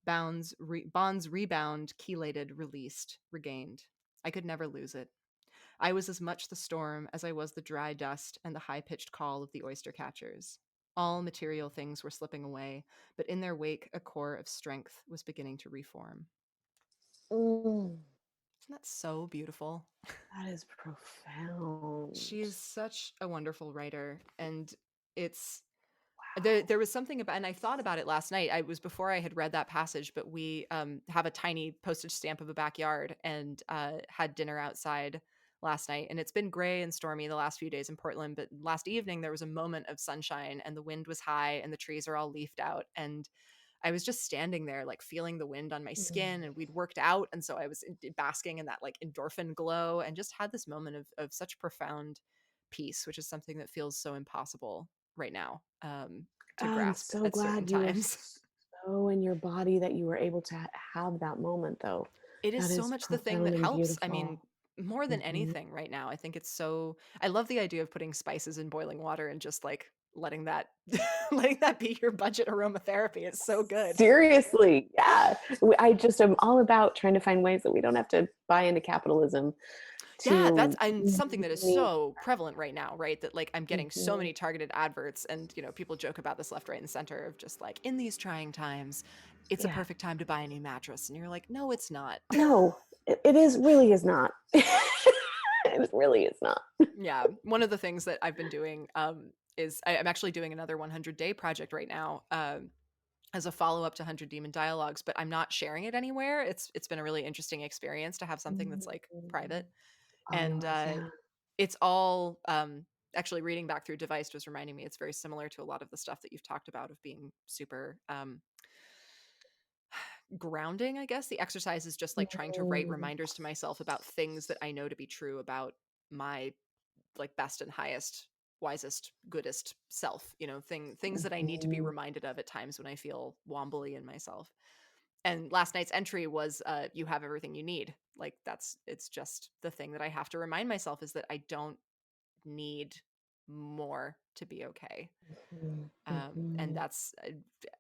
bonds rebound, chelated, released, regained. I could never lose it. I was as much the storm as I was the dry dust and the high-pitched call of the oyster catchers. All material things were slipping away, but in their wake, a core of strength was beginning to reform. Mm. Isn't that so beautiful? That is She profound. is such a wonderful writer, and it's Wow. there was something about, and I thought about it last night. I was before I had read that passage, but we have a tiny postage stamp of a backyard, and had dinner outside last night. And it's been gray and stormy the last few days in Portland, but last evening there was a moment of sunshine, and the wind was high, and the trees are all leafed out, and I was just standing there, like feeling the wind on my skin, and Mm. we'd worked out, and so I was basking in that like endorphin glow, and just had this moment of such profound peace, which is something that feels so impossible right now, to I'm grasp so at certain glad you were times. so in your body that you were able to have that moment, though. It is That so is much the thing profound that and helps. I mean, beautiful. more than Mhm. anything right now, I think it's so, I love the idea of putting spices in boiling water and just like letting that letting that be your budget aromatherapy. It's so good. Seriously, yeah. I just am all about trying to find ways that we don't have to buy into capitalism. Yeah, that's to and something that is really. so prevalent right now, right? That like I'm getting so Mhm. many targeted adverts and people joke about this left, right, and center of just like in these trying times, it's a Yeah. perfect time to buy a new mattress. And you're like, no, it's not. No, it is really is not. It really is not. Yeah. One of the things that I've been doing is I'm actually doing another 100-day project right now. As a follow-up to 100 Demon Dialogues, but I'm not sharing it anywhere. It's been a really interesting experience to have something that's like Mm. private. Oh, And yours, yeah. it's all actually reading back through Device was reminding me it's very similar to a lot of the stuff that you've talked about of being super grounding, I guess. The exercise is just like trying to write Mm. reminders to myself about things that I know to be true about my like best and highest wisest goodest self, things that I need to be Mhm. reminded of at times when I feel wobbly in myself. And last night's entry was you have everything you need. Like it's just the thing that I have to remind myself is that I don't need more to be okay. Mhm. And Mhm. that's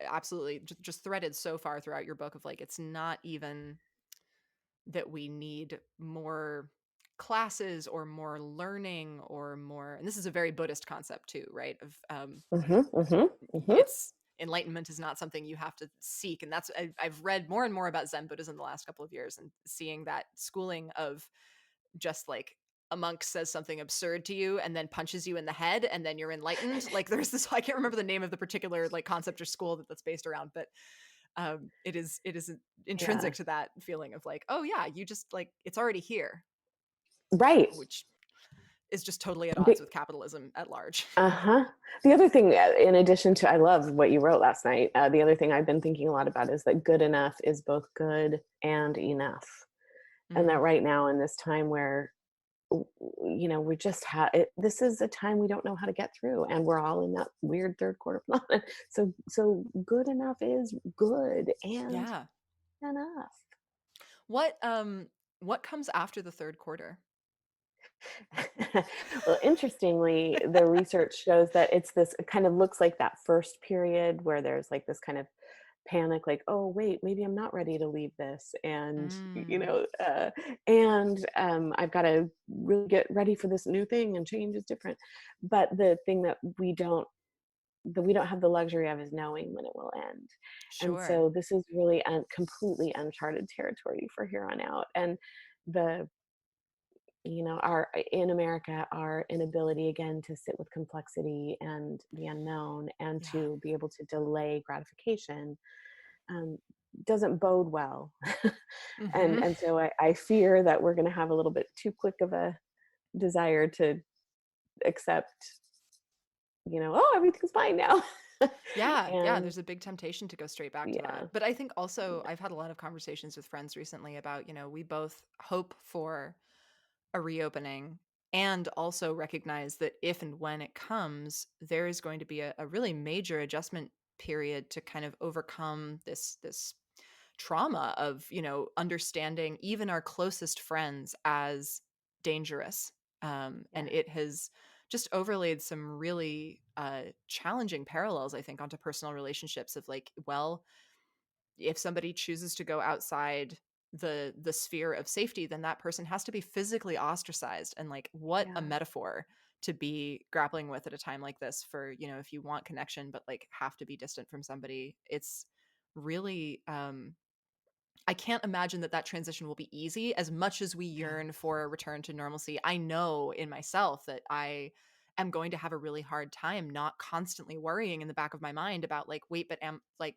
absolutely just threaded so far throughout your book of like it's not even that we need more classes or more learning or more, and this is a very Buddhist concept too, right, of Mhm. Mhm. Mhm. it's enlightenment is not something you have to seek. And that's I've read more and more about Zen Buddhism the last couple of years and seeing that schooling of just like a monk says something absurd to you and then punches you in the head and then you're enlightened. Like there's this, I can't remember the name of the particular like concept or school that's based around, but it is Yeah. intrinsic to that feeling of like, oh yeah, you just like it's already here, Right. which is just totally at odds Be with capitalism at large. Uh-huh. The other thing, in addition to I love what you wrote last night, the other thing I've been thinking a lot about is that good enough is both good and enough. And Mm, that right now in this time where we just have it, this is a time we don't know how to get through, and we're all in that weird third quarter phenomenon. So good enough is good and yeah. enough. What comes after the third quarter? Well, interestingly, the research shows that it's this, it kind of looks like that first period where there's like this kind of panic, like, oh wait, maybe I'm not ready to leave this, and Mm, I've got to really get ready for this new thing, and change is different. But the thing that we don't have the luxury of is knowing when it will end. And sure. so this is really completely uncharted territory for here on out. And the our in America, our inability again to sit with complexity and the unknown, and Yeah. to be able to delay gratification, um, doesn't bode well. and Mhm. and so I fear that we're going to have a little bit too quick of a desire to accept, oh, everything's fine now. Yeah, yeah, And there's a big temptation to go straight back to that. yeah, But I think also I've had a lot of conversations with friends recently about, we both hope for a reopening and also recognize that if and when it comes, there is going to be a really major adjustment period to kind of overcome this trauma of, understanding even our closest friends as dangerous. And yeah, it has just overlaid some really challenging parallels, I think, onto personal relationships of like, well, if somebody chooses to go outside the sphere of safety, then that person has to be physically ostracized. And like, what a yeah, metaphor to be grappling with at a time like this for, if you want connection, but like have to be distant from somebody. It's really I can't imagine that that transition will be easy as much as we yeah. yearn for a return to normalcy. I know in myself that I am going to have a really hard time not constantly worrying in the back of my mind about like, wait, but am like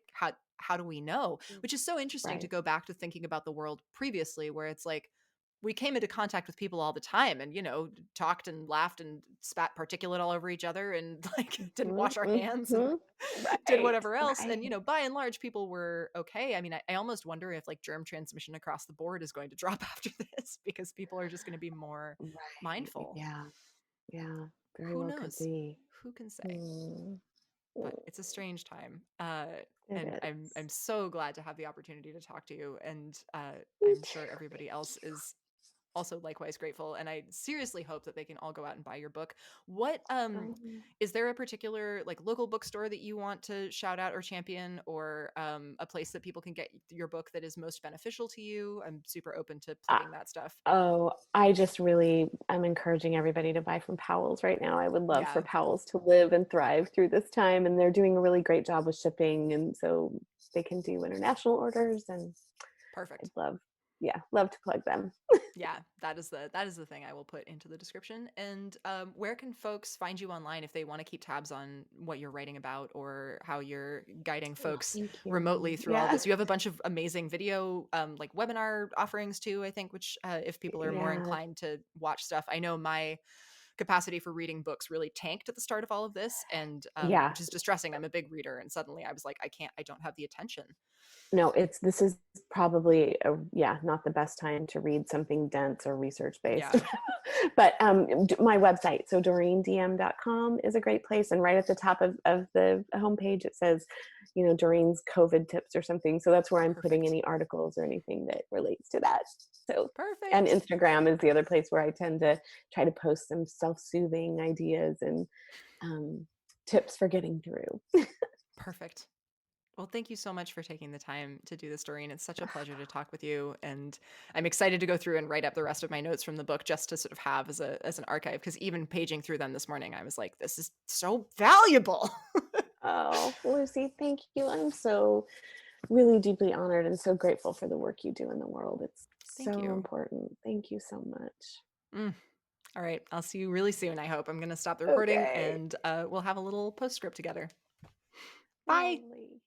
how do we know? Mm. Which is so interesting to Right. go back to thinking about the world previously where it's like we came into contact with people all the time and talked and laughed and spat particulate all over each other and like didn't wash our Mhm, hands and mhm. did Right, whatever else. And, right, by and large, people were okay. I mean, I almost wonder if like germ transmission across the board is going to drop after this because people are just going to be more right. mindful. Yeah, yeah. Very Who well could knows? be. Who can say? Mm, But mm. it's a strange time. It And I'm is. so glad to have the opportunity to talk to you. And Me I'm sure too, everybody thank else you. is also likewise grateful, and I seriously hope that they can all go out and buy your book. What Um, is there a particular like local bookstore that you want to shout out or champion, or a place that people can get your book that is most beneficial to you? I'm super open to uh, plugging that stuff. oh, I just really am encouraging everybody to buy from Powell's right now. I would love for Yeah, Powell's to live and thrive through this time, and they're doing a really great job with shipping, and so they can do international orders, and I'd perfect. love, yeah, love to plug them. Yeah, that is the thing I will put into the description. And where can folks find you online if they want to keep tabs on what you're writing about or how you're guiding Oh, folks thank remotely you. through all Yeah. this? You have a bunch of amazing video, like webinar offerings too, I think, which if people are more Yeah. inclined to watch stuff, I know my capacity for reading books really tanked at the start of all of this, and Yeah. which is distressing. I'm a big reader, and suddenly I was like, I don't have the attention. No, this is probably yeah, not the best time to read something dense or research based. Yeah, But my website, so DoreenDM.com is a great place. And right at the top of the homepage, it says, Doreen's COVID tips or something. So that's where I'm putting perfect, any articles or anything that relates to that. So, and perfect, Instagram is the other place where I tend to try to post some self-soothing ideas and um, tips for getting through. perfect. Well, thank you so much for taking the time to do this, Doreen. It's such a pleasure to talk with you, and I'm excited to go through and write up the rest of my notes from the book just to sort of have as an archive. Because even paging through them this morning, I was like, "This is so valuable." Oh, Lucy, thank you. I'm so really deeply honored and so grateful for the work you do in the world. It's Thank so you. important. Thank you so much. Mm. All right, I'll see you really soon. I hope I'm going to stop the recording, Okay. and we'll have a little postscript together. Bye. Lovely.